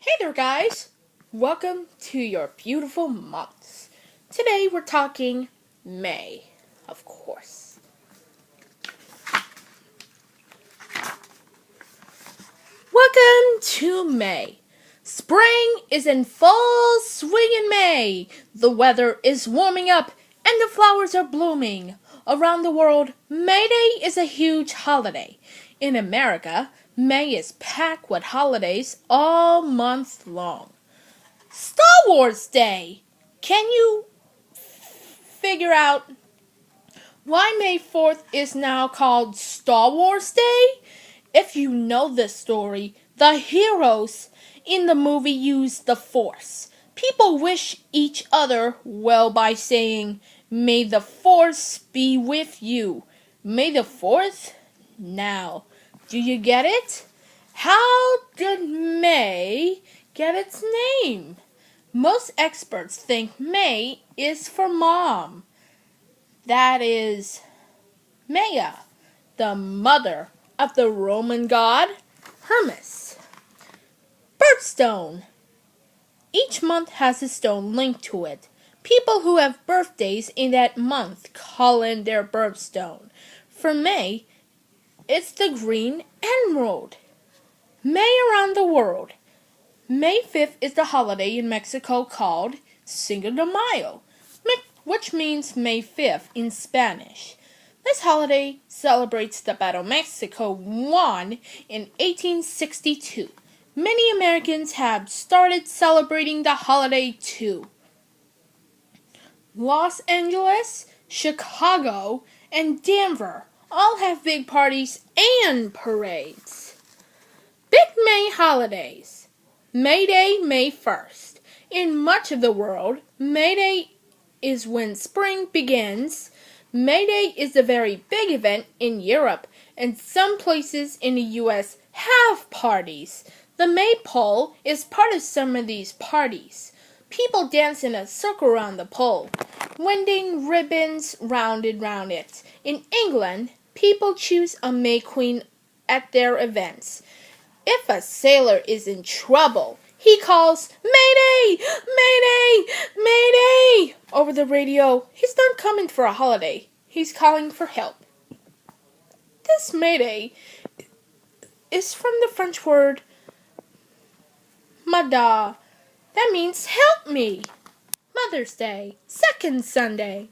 Hey there, guys! Welcome to your beautiful months. Today we're talking May, of course. Welcome to May. Spring is in full swing in May. The weather is warming up and the flowers are blooming. Around the world, May Day is a huge holiday. In America, May is packed with holidays all month long. Star Wars Day! Can you figure out why May 4th is now called Star Wars Day? If you know this story, the heroes in the movie use the Force. People wish each other well by saying, "May the Force be with you." May the 4th? Now, do you get it? How did May get its name? Most experts think May is for mom. That is Maya, the mother of the Roman god Hermes. Birthstone. Each month has a stone linked to it. People who have birthdays in that month call in their birthstone. For May, it's the green emerald. May around the world. May 5th is the holiday in Mexico called Cinco de Mayo, which means May 5th in Spanish. This holiday celebrates the battle Mexico won in 1862. Many Americans have started celebrating the holiday too. Los Angeles, Chicago, and Denver all have big parties and parades. Big May holidays. May Day, May 1st. In much of the world, May Day is when spring begins. May Day is a very big event in Europe, and some places in the U.S. have parties. The maypole is part of some of these parties. People dance in a circle around the pole, winding ribbons rounded round it. In England, people choose a May Queen at their events. If a sailor is in trouble, he calls, "Mayday! Mayday! Mayday!" over the radio. He's not coming for a holiday. He's calling for help. This Mayday is from the French word "m'aide." That means help me. Mother's Day, second Sunday.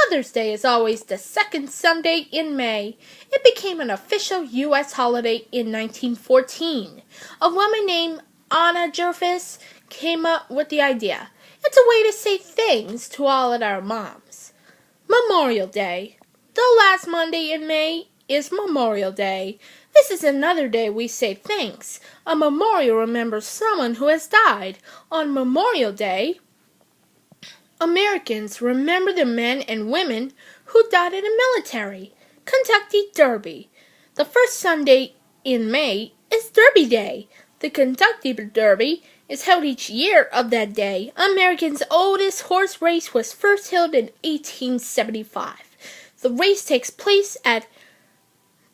Mother's Day is always the second Sunday in May. It became an official U.S. holiday in 1914. A woman named Anna Jervis came up with the idea. It's a way to say thanks to all of our moms. Memorial Day. The last Monday in May is Memorial Day. This is another day we say thanks. A memorial remembers someone who has died. On Memorial Day, Americans remember the men and women who died in the military. Kentucky Derby. The first Sunday in May is Derby Day. The Kentucky Derby is held each year of that day. America's oldest horse race was first held in 1875. The race takes place at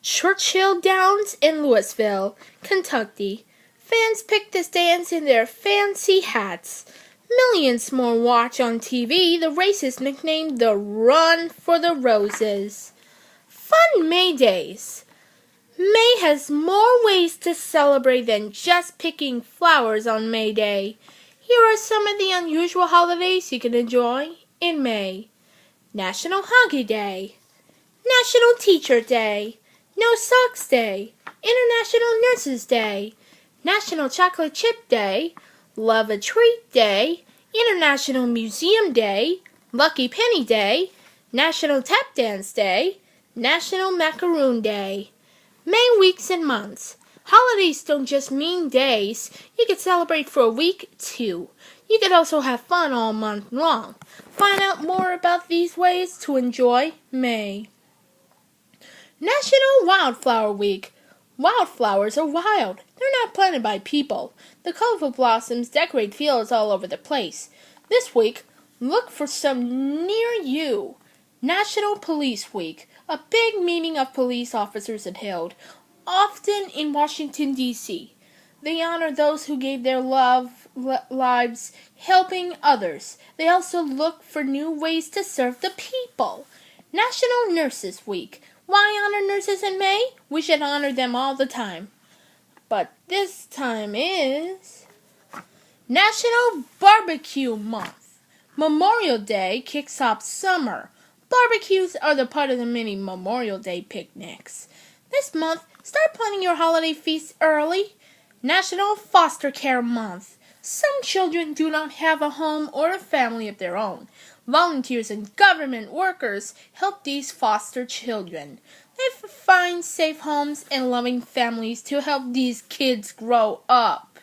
Churchill Downs in Louisville, Kentucky. Fans pick this dance in their fancy hats. Millions more watch on TV. The race is nicknamed the Run for the Roses. Fun May Days. May has more ways to celebrate than just picking flowers on May Day. Here are some of the unusual holidays you can enjoy in May. National Hockey Day. National Teacher Day. No Socks Day. International Nurses Day. National Chocolate Chip Day. Love a Treat Day, International Museum Day, Lucky Penny Day, National Tap Dance Day, National Macaroon Day. May weeks and months. Holidays don't just mean days. You can celebrate for a week, too. You can also have fun all month long. Find out more about these ways to enjoy May. National Wildflower Week. Wildflowers are wild. They're not planted by people. The colorful blossoms decorate fields all over the place. This week, look for some near you. National Police Week. A big meeting of police officers is held, often in Washington, D.C. They honor those who gave their lives helping others. They also look for new ways to serve the people. National Nurses Week. Why honor nurses in May? We should honor them all the time. But this time is National Barbecue Month. Memorial Day kicks off summer. Barbecues are the part of the many Memorial Day picnics. This month, start planning your holiday feast early. National Foster Care Month. Some children do not have a home or a family of their own. Volunteers and government workers help these foster children. They find safe homes and loving families to help these kids grow up.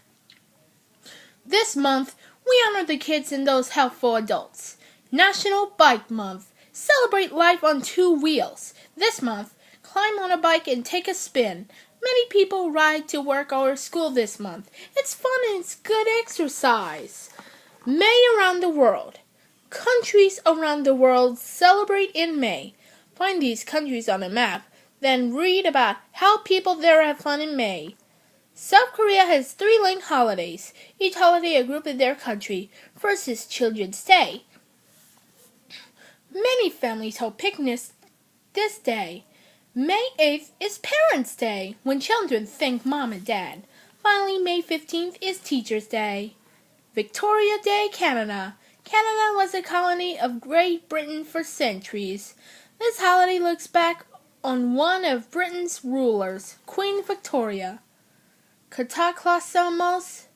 This month, we honor the kids and those helpful adults. National Bike Month. Celebrate life on two wheels. This month, climb on a bike and take a spin. Many people ride to work or school this month. It's fun and it's good exercise. May around the world. Countries around the world celebrate in May. Find these countries on a map, then read about how people there have fun in May. South Korea has 3 linked holidays, each holiday a group in their country. First is Children's Day. Many families hold picnics this day. May 8th is Parents' Day, when children thank Mom and Dad. Finally, May 15th is Teacher's Day. Victoria Day, Canada. Canada was a colony of Great Britain for centuries. This holiday looks back on one of Britain's rulers, Queen Victoria. Kataklosmos,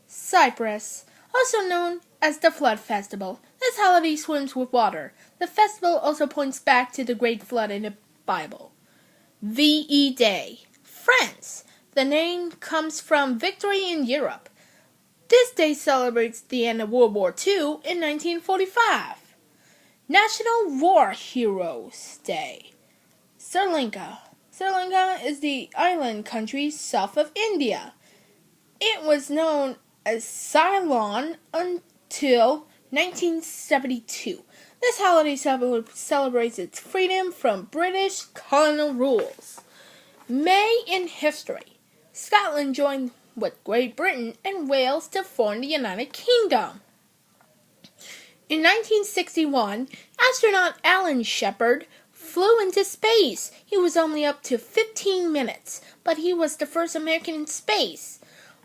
Cyprus, also known as the Flood Festival. This holiday swims with water. The festival also points back to the Great Flood in the Bible. VE Day, France. The name comes from victory in Europe. This day celebrates the end of World War II in 1945. National War Heroes Day. Sri Lanka. Sri Lanka is the island country south of India. It was known as Ceylon until 1972. This holiday celebrates its freedom from British colonial rules. May in history. Scotland joined with Great Britain and Wales to form the United Kingdom. In 1961, astronaut Alan Shepard flew into space. He was only up to 15 minutes, but he was the first American in space.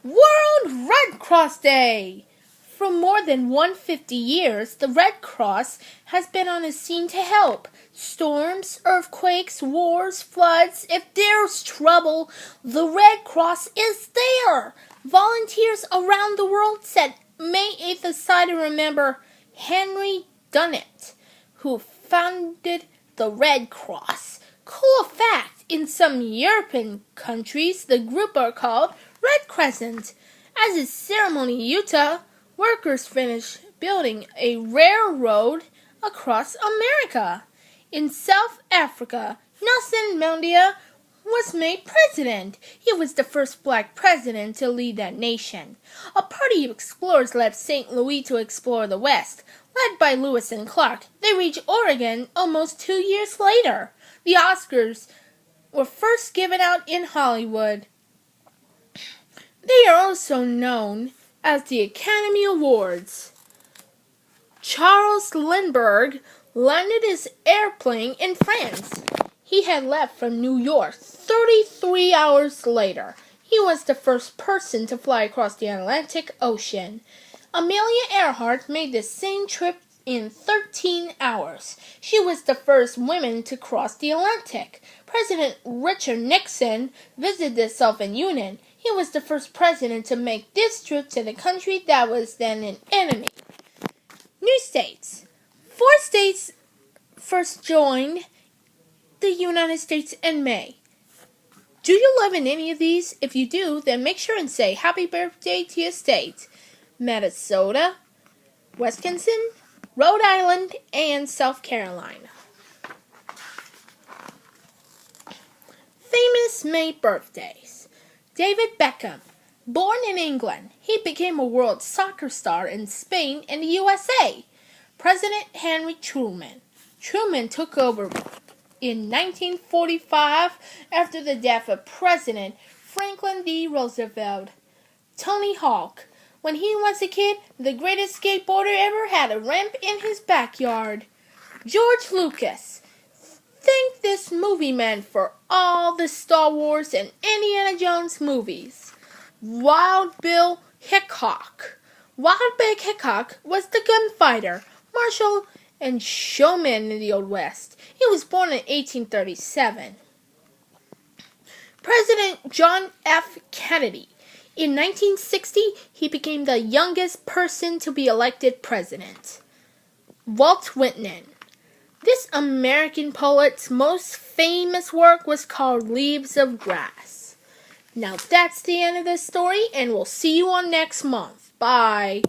World Red Cross Day! For more than 150 years, the Red Cross has been on the scene to help. Storms, earthquakes, wars, floods, if there's trouble, the Red Cross is there. Volunteers around the world set May 8th aside to remember Henry Dunant, who founded the Red Cross. Cool fact, in some European countries, the group are called Red Crescent. As a ceremony in Utah, workers finished building a railroad across America. In South Africa, Nelson Mandela was made president. He was the first black president to lead that nation. A party of explorers left St. Louis to explore the West. Led by Lewis and Clark, they reached Oregon almost 2 years later. The Oscars were first given out in Hollywood. They are also known as the Academy Awards. Charles Lindbergh landed his airplane in France. He had left from New York 33 hours later. He was the first person to fly across the Atlantic Ocean. Amelia Earhart made the same trip in 13 hours. She was the first woman to cross the Atlantic. President Richard Nixon visited the Soviet Union. He was the first president to make this trip to the country that was then an enemy. New states. 4 states first joined the United States in May. Do you live in any of these? If you do, then make sure and say happy birthday to your state. Minnesota, Wisconsin, Rhode Island, and South Carolina. Famous May birthdays. David Beckham. Born in England, he became a world soccer star in Spain and the USA. President Henry Truman. Truman took over in 1945 after the death of President Franklin D. Roosevelt. Tony Hawk. When he was a kid, the greatest skateboarder ever had a ramp in his backyard. George Lucas. Thank this movie man for all the Star Wars and Indiana Jones movies. Wild Bill Hickok. Wild Bill Hickok was the gunfighter, marshal, and showman in the Old West. He was born in 1837. President John F. Kennedy. In 1960, he became the youngest person to be elected president. Walt Whitman. This American poet's most famous work was called Leaves of Grass. Now that's the end of this story, and we'll see you on next month. Bye.